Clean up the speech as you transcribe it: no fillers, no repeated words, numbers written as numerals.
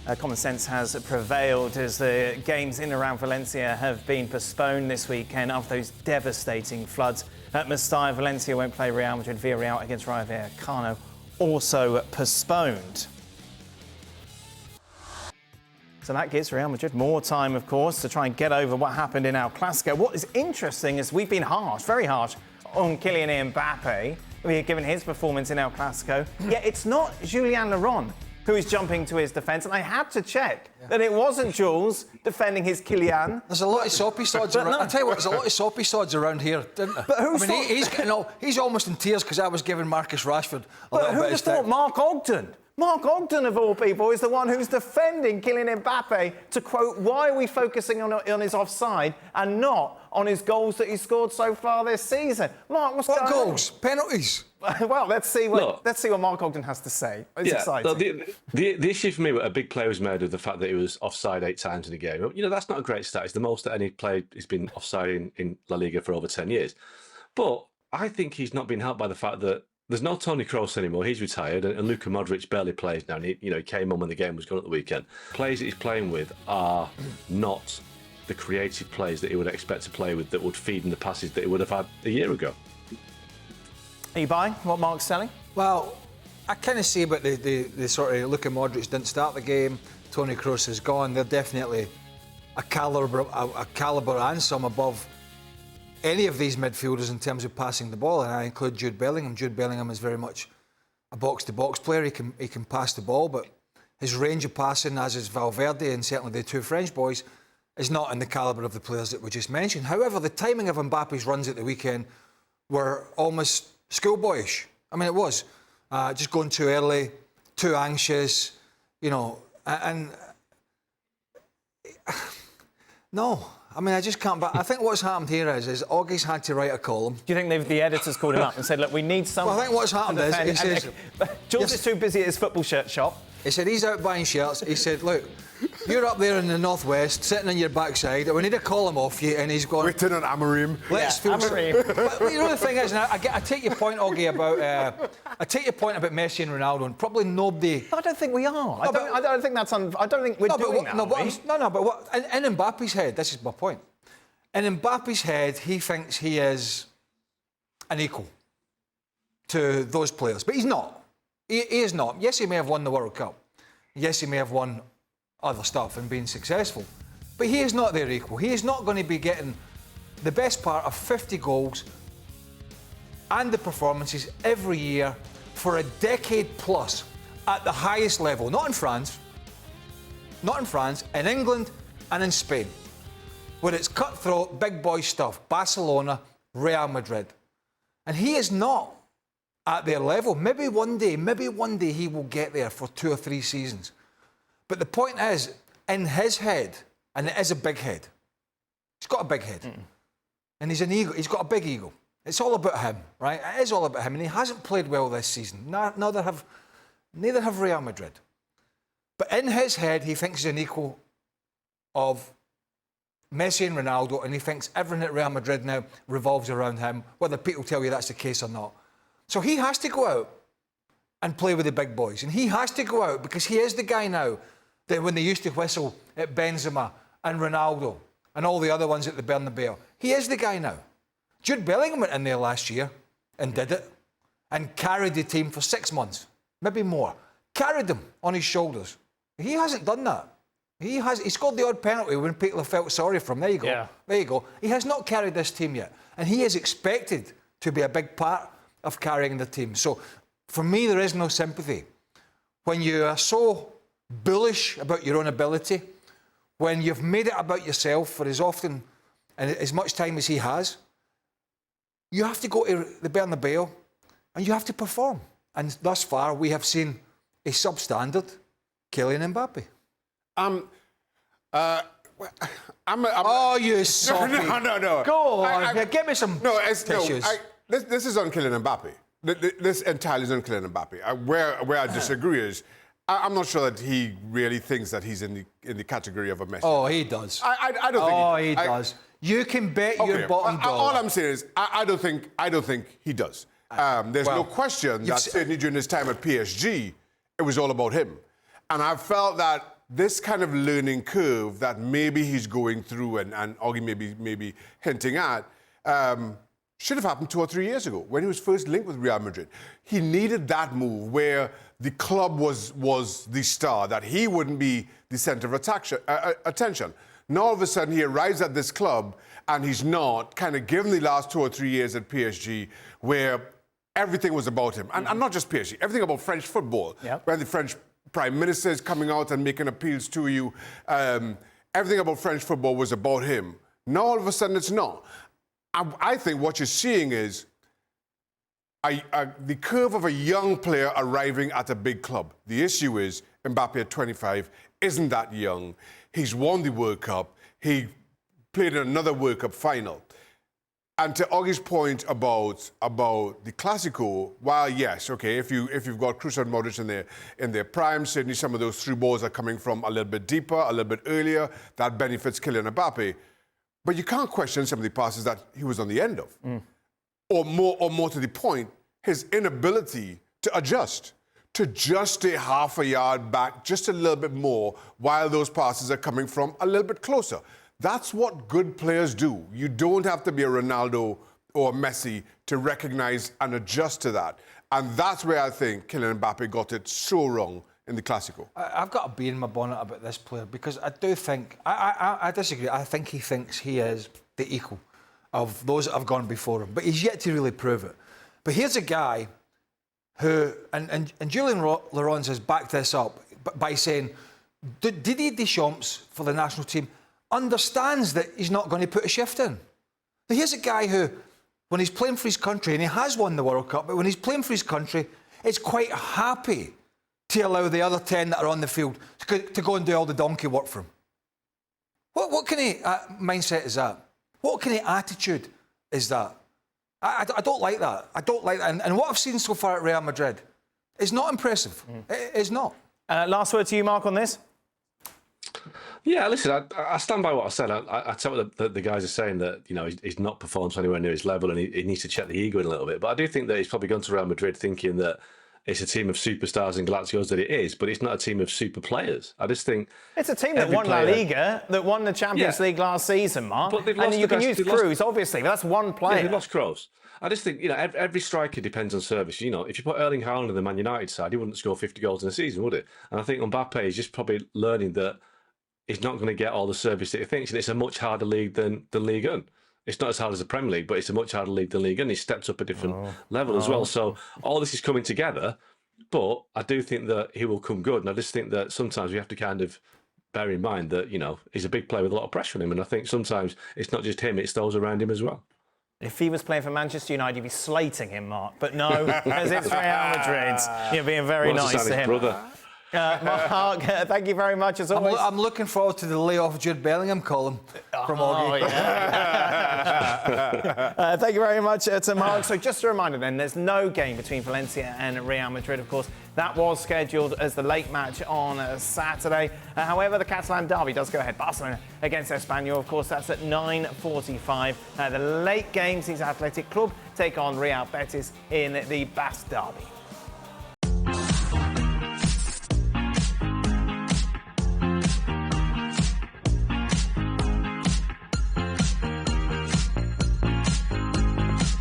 Common sense has prevailed as the games in and around Valencia have been postponed this weekend after those devastating floods. At Mestalla, Valencia won't play Real Madrid. Villarreal against Rayo Vallecano also postponed. So that gives Real Madrid more time, of course, to try and get over what happened in our Clasico. What is interesting is we've been harsh, very harsh, on Kylian Mbappe. We have given his performance in our Clasico. Yet it's not Julian Laurent who is jumping to his defence. And I had to check that it wasn't Jules defending his Kylian. There's a lot of soppy sods around. I tell you what, there's a lot of soppy sods around here, didn't there? But who's he's almost in tears because I was giving Marcus Rashford a but little who bit of just stick. thought Mark Ogden? Mark Ogden, of all people, is the one who's defending Kylian Mbappe to quote, why are we focusing on his offside and not on his goals that he scored so far this season? Mark, what's going on? What goals? Penalties? Well, let's see what Mark Ogden has to say. It's exciting. The issue for me, a big player was made of the fact that he was offside 8 times in the game. You know, that's not a great stat. It's the most that any player has been offside in La Liga for over 10 years. But I think he's not been helped by the fact that there's no Toni Kroos anymore. He's retired, and Luka Modric barely plays now. And he came on when the game was gone at the weekend. Players that he's playing with are not the creative players that he would expect to play with that would feed in the passes that he would have had a year ago. Are you buying what Mark's selling? Well, I kind of see about the sort of Luka Modric didn't start the game. Toni Kroos is gone. They're definitely a calibre and some above any of these midfielders in terms of passing the ball, and I include Jude Bellingham. Jude Bellingham is very much a box-to-box player. He can pass the ball, but his range of passing, as is Valverde and certainly the two French boys, is not in the calibre of the players that we just mentioned. However, the timing of Mbappe's runs at the weekend were almost schoolboyish. I mean, it was just going too early, too anxious, and no. I mean, I just can't. But I think what's happened here is Augie's had to write a column. Do you think the editors called him up and said, look, we need someone? Well, I think what's happened is he says, Jules is too busy at his football shirt shop. He said he's out buying shirts. He said, look, you're up there in the northwest, sitting on your backside. We need to call him off you, and he's gone. Written on Amorim. Let's feel. But the thing is, and I take your point, Augie, about I take your point about Messi and Ronaldo, and probably nobody. I don't think we are. I don't think that's. I don't think we're doing that. But what in Mbappe's head? This is my point. In Mbappe's head, he thinks he is an equal to those players, but he's not. He is not. Yes, he may have won the World Cup. Yes, he may have won other stuff and been successful. But he is not their equal. He is not going to be getting the best part of 50 goals and the performances every year for a decade plus at the highest level. Not in France, in England and in Spain, where it's cutthroat, big boy stuff. Barcelona, Real Madrid. And he is not at their level. Maybe one day he will get there for 2 or 3 seasons. But the point is, in his head, and it is a big head, he's got a big head, and he's an ego. He's got a big ego. It's all about him, right? It is all about him, and he hasn't played well this season. Neither have Real Madrid. But in his head, he thinks he's an equal of Messi and Ronaldo, and he thinks everything at Real Madrid now revolves around him, whether people tell you that's the case or not. So he has to go out and play with the big boys. And he has to go out because he is the guy now that when they used to whistle at Benzema and Ronaldo and all the other ones at the Bernabeu, he is the guy now. Jude Bellingham went in there last year and did it and carried the team for 6 months, maybe more. Carried them on his shoulders. He hasn't done that. He scored the odd penalty when people have felt sorry for him. There you go. Yeah. There you go. He has not carried this team yet. And he is expected to be a big part of carrying the team. So, for me, there is no sympathy. When you are so bullish about your own ability, when you've made it about yourself for as often and as much time as he has, you have to go to the Bernabeu and you have to perform. And thus far, we have seen a substandard Kylian Mbappe. Oh, you soppy. No. Go on, give me some tissues. This is on Kylian Mbappe. This entirely is on Kylian Mbappe. Where I disagree is, I'm not sure that he really thinks that he's in the category of a Messi. Oh, he does. I don't think. Oh, he does. You can bet your bottom dollar. All I'm saying is, I don't think he does. There's no question that certainly during his time at PSG, it was all about him. And I felt that this kind of learning curve that maybe he's going through and Augie maybe hinting at should have happened 2 or 3 years ago when he was first linked with Real Madrid. He needed that move where the club was the star, that he wouldn't be the center of attention. Now all of a sudden he arrives at this club and he's not, kind of given the last 2 or 3 years at PSG where everything was about him. And not just PSG, everything about French football, where the French Prime Minister is coming out and making appeals to you. Everything about French football was about him. Now all of a sudden it's not. I think what you're seeing is the curve of a young player arriving at a big club. The issue is Mbappe at 25 isn't that young. He's won the World Cup. He played in another World Cup final. And to Augie's point about the Clasico, while yes, okay, if you've got Kroos and Modric in their prime, certainly some of those through balls are coming from a little bit deeper, a little bit earlier. That benefits Kylian Mbappe. But you can't question some of the passes that he was on the end of. Or more to the point, his inability to adjust, to just stay half a yard back, just a little bit more, while those passes are coming from a little bit closer. That's what good players do. You don't have to be a Ronaldo or a Messi to recognize and adjust to that. And that's where I think Kylian Mbappe got it so wrong in the Clasico. I've got a bee in my bonnet about this player because I do think, I disagree, I think he thinks he is the equal of those that have gone before him, but he's yet to really prove it. But here's a guy who, and Julian Laurens has backed this up by saying, Didier Deschamps for the national team understands that he's not going to put a shift in. But here's a guy who, when he's playing for his country, and he has won the World Cup, but when he's playing for his country, is quite happy to allow the other 10 that are on the field to go and do all the donkey work for him. What kind of mindset is that? What kind of attitude is that? I don't like that. I don't like that. And what I've seen so far at Real Madrid is not impressive. It is not. Last word to you, Mark, on this? Yeah, listen, I stand by what I said. I tell what the guys are saying that, you know, he's not performed anywhere near his level and he needs to check the ego in a little bit. But I do think that he's probably gone to Real Madrid thinking that it's a team of superstars and Galacticos, that it is, but it's not a team of super players. I just think it's a team that won La Liga, that won the Champions League last season, Mark. But they've and lost you can use Kroos, obviously, but that's one player. Yeah, they've lost Kroos. I just think, you know, every striker depends on service. You know, if you put Erling Haaland in the Man United side, he wouldn't score 50 goals in a season, would it? And I think Mbappe is just probably learning that he's not going to get all the service that he thinks, and it's a much harder league than the Liga. It's not as hard as the Premier League, but it's a much harder league than Liga, and he stepped up a different level as well. So all this is coming together, but I do think that he will come good, and I just think that sometimes we have to kind of bear in mind that, you know, he's a big player with a lot of pressure on him, and I think sometimes it's not just him, it's those around him as well. If he was playing for Manchester United, you'd be slating him, Mark. But no, because it's Real Madrid, you're being very nice to him. Brother. Mark, thank you very much as always. I'm looking forward to the layoff Jude Bellingham column from Augie. Yeah. Thank you very much to Mark. So just a reminder then, there's no game between Valencia and Real Madrid, of course. That was scheduled as the late match on Saturday. However, the Catalan derby does go ahead. Barcelona against Espanyol, of course, that's at 9:45. The late game sees Athletic Club take on Real Betis in the Basque derby.